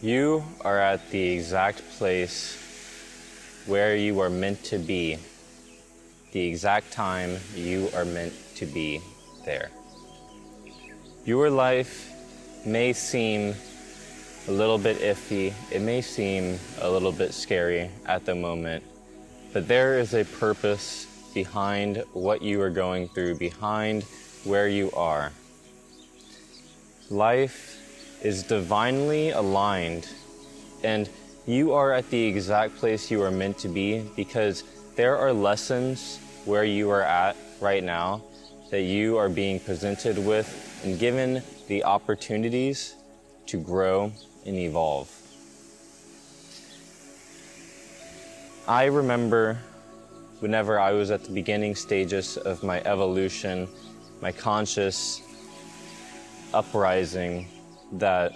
You are at the exact place where you are meant to be, the exact time you are meant to be there. Your life may seem a little bit iffy, it may seem a little bit scary at the moment, but there is a purpose behind what you are going through, behind where you are. Life is divinely aligned, and you are at the exact place you are meant to be because there are lessons where you are at right now that you are being presented with and given the opportunities to grow and evolve. I remember whenever I was at the beginning stages of my evolution, my conscious uprising, that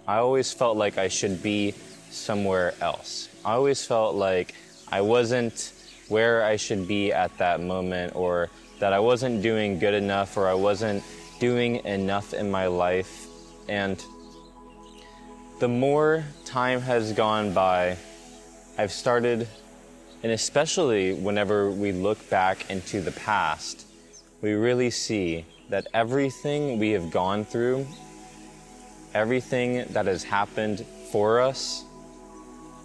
I always felt like I should be somewhere else. I always felt like I wasn't where I should be at that moment, or that I wasn't doing good enough, or I wasn't doing enough in my life. And the more time has gone by, I've started, and especially whenever we look back into the past, we really see that everything we have gone through, everything that has happened for us,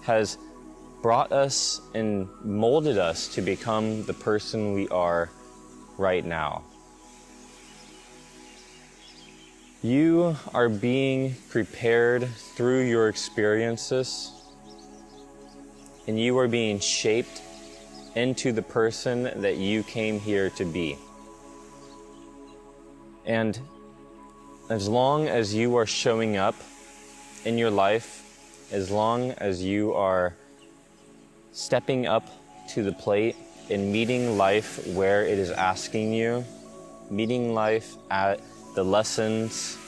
has brought us and molded us to become the person we are right now. You are being prepared through your experiences, and you are being shaped into the person that you came here to be. And as long as you are showing up in your life, as long as you are stepping up to the plate and meeting life where it is asking you, meeting life at the lessons,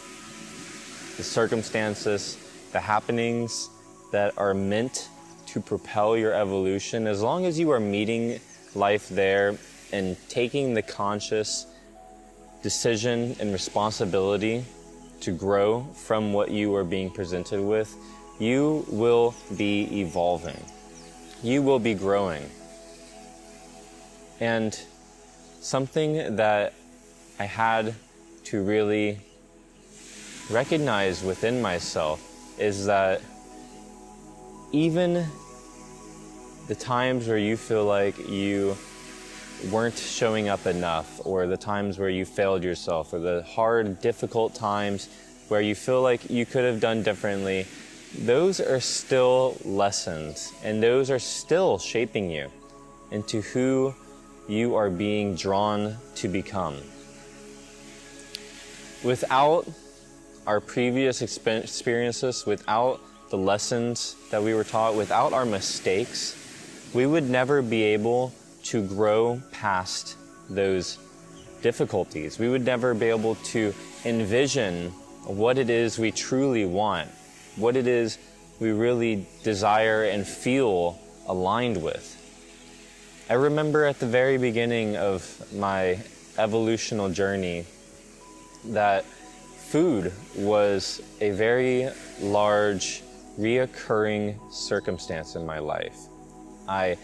the circumstances, the happenings that are meant to propel your evolution, as long as you are meeting life there and taking the conscious decision and responsibility to grow from what you are being presented with, you will be evolving. You will be growing. And something that I had to really recognize within myself is that even the times where you feel like you weren't showing up enough, or the times where you failed yourself, or the hard, difficult times where you feel like you could have done differently, those are still lessons, and those are still shaping you into who you are being drawn to become. Without our previous experiences, without the lessons that we were taught, without our mistakes, we would never be able to grow past those difficulties. We would never be able to envision what it is we truly want, what it is we really desire and feel aligned with. I remember at the very beginning of my evolutional journey that food was a very large, reoccurring circumstance in my life. I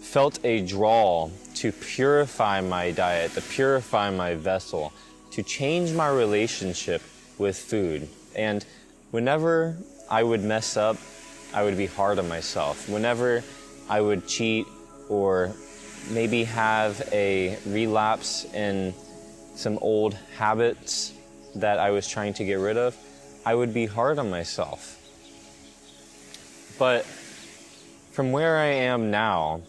felt a draw to purify my diet, to purify my vessel, to change my relationship with food. And whenever I would mess up, I would be hard on myself. Whenever I would cheat or maybe have a relapse in some old habits that I was trying to get rid of, I would be hard on myself. But from where I am now,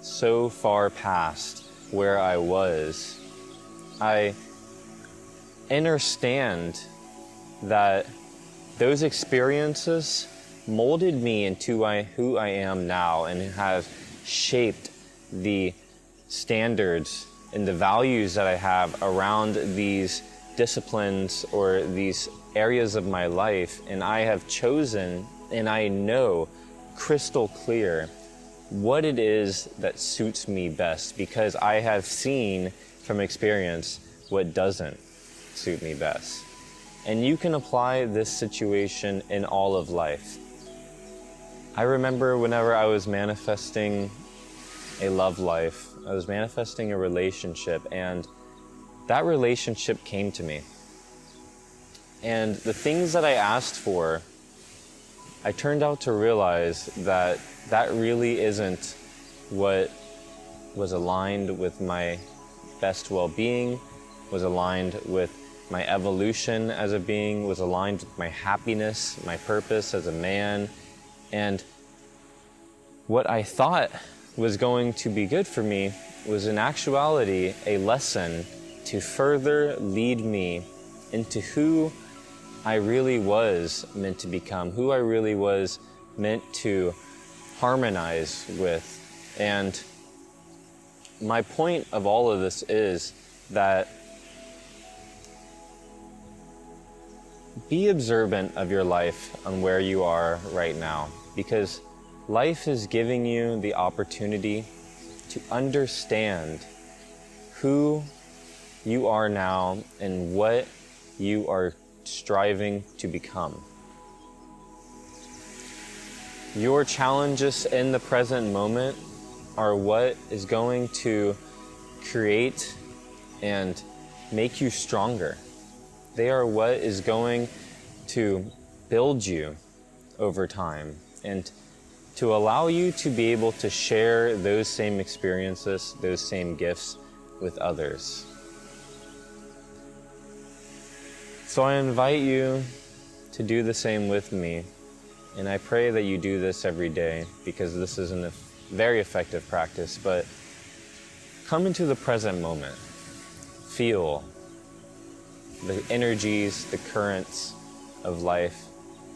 so far past where I was, I understand that those experiences molded me into who I am now, and have shaped the standards and the values that I have around these disciplines or these areas of my life. And I have chosen, and I know crystal clear what it is that suits me best, because I have seen from experience what doesn't suit me best. And you can apply this situation in all of life. I remember whenever I was manifesting a love life, I was manifesting a relationship, and that relationship came to me. And the things that I asked for, I turned out to realize that that really isn't what was aligned with my best well-being, was aligned with my evolution as a being, was aligned with my happiness, my purpose as a man. And what I thought was going to be good for me was in actuality a lesson to further lead me into who I really was meant to become, who I really was meant to harmonize with. And my point of all of this is that be observant of your life on where you are right now, because life is giving you the opportunity to understand who you are now and what you are striving to become. Your challenges in the present moment are what is going to create and make you stronger. They are what is going to build you over time and to allow you to be able to share those same experiences, those same gifts with others. So I invite you to do the same with me, and I pray that you do this every day, because this is a very effective practice. But come into the present moment. Feel the energies, the currents of life,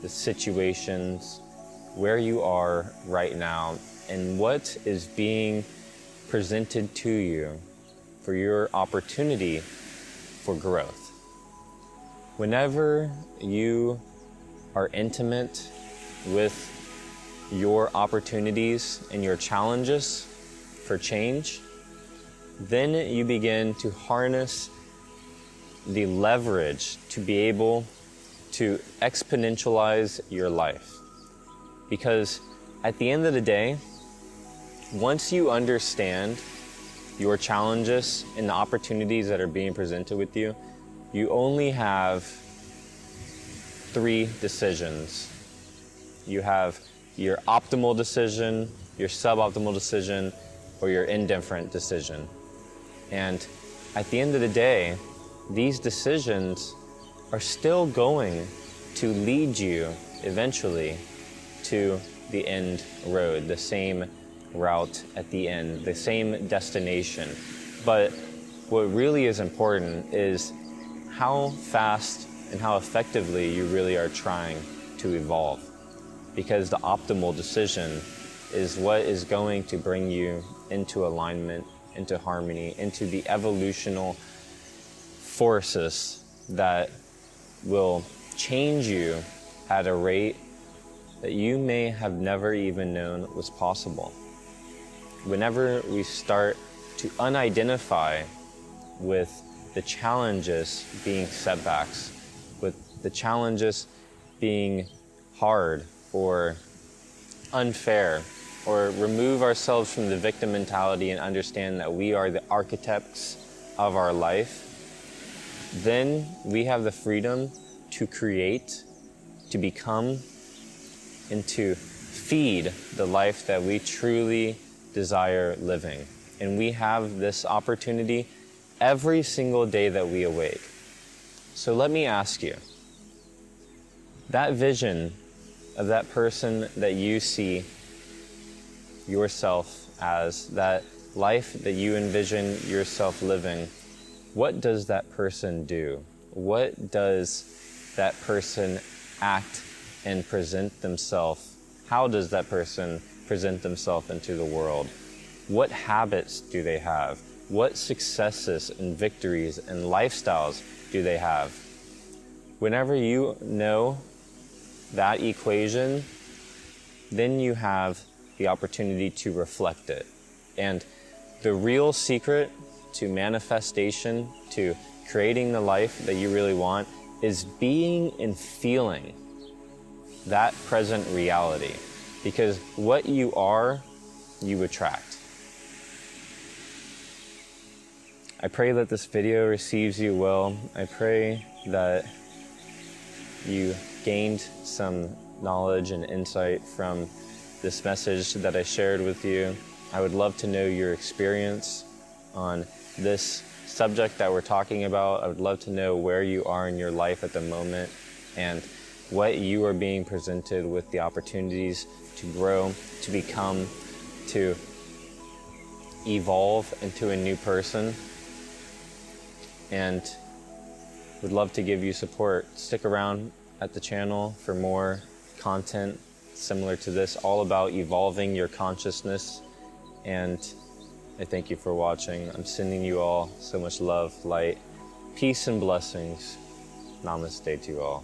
the situations, where you are right now, and what is being presented to you for your opportunity for growth. Whenever you are intimate with your opportunities and your challenges for change, then you begin to harness the leverage to be able to exponentialize your life. Because at the end of the day, once you understand your challenges and the opportunities that are being presented with you, you only have 3 decisions. You have your optimal decision, your suboptimal decision, or your indifferent decision. And at the end of the day, these decisions are still going to lead you eventually to the end road, the same route at the end, the same destination. But what really is important is how fast and how effectively you really are trying to evolve. Because the optimal decision is what is going to bring you into alignment, into harmony, into the evolutional forces that will change you at a rate that you may have never even known was possible. Whenever we start to unidentify with the challenges being setbacks, with the challenges being hard or unfair, or remove ourselves from the victim mentality and understand that we are the architects of our life, then we have the freedom to create, to become, and to feed the life that we truly desire living. And we have this opportunity every single day that we awake. So let me ask you, that vision of that person that you see yourself as, that life that you envision yourself living, what does that person do? What does that person act and present themselves? How does that person present themselves into the world? What habits do they have? What successes and victories and lifestyles do they have? Whenever you know that equation, then you have the opportunity to reflect it. And the real secret to manifestation, to creating the life that you really want, is being and feeling that present reality. Because what you are, you attract. I pray that this video receives you well. I pray that you gained some knowledge and insight from this message that I shared with you. I would love to know your experience on this subject that we're talking about. I would love to know where you are in your life at the moment and what you are being presented with, the opportunities to grow, to become, to evolve into a new person. And would love to give you support. Stick around at the channel for more content similar to this, all about evolving your consciousness. And I thank you for watching. I'm sending you all so much love, light, peace, and blessings. Namaste to you all.